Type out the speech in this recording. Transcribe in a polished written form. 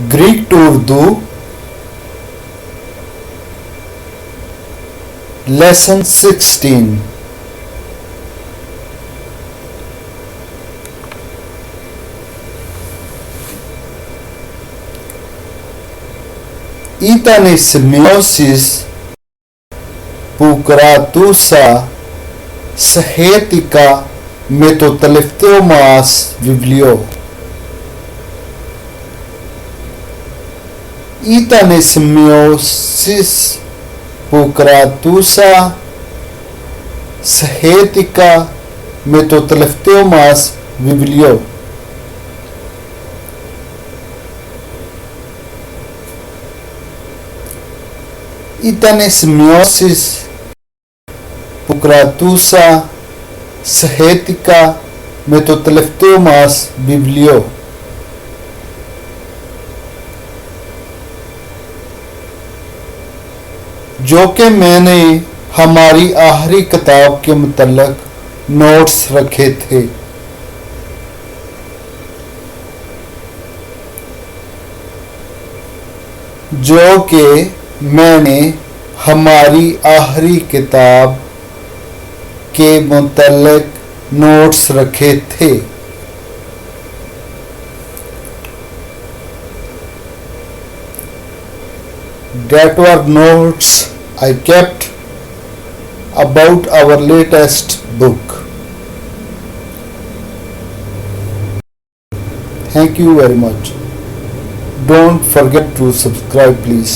Greek to Urdu, Lesson 16. Ήταν οι σημειώσεις που κρατούσα σχετικά με το τελευταίο μας βιβλίο. Ήταν οι σημειώσεις που κρατούσα σχετικά με το τελευταίο μας βιβλίο. Ήταν οι σημειώσεις που κρατούσα σχετικά με το τελευταίο μας βιβλίο. जो कि मैंने हमारी आखिरी किताब के मुतल्लिक़ नोट्स रखे थे। जो कि मैंने हमारी आखिरी किताब के मुतल्लिक़ नोट्स रखे थे। That were notes I kept about our latest book. Thank you very much. Don't forget to subscribe, please.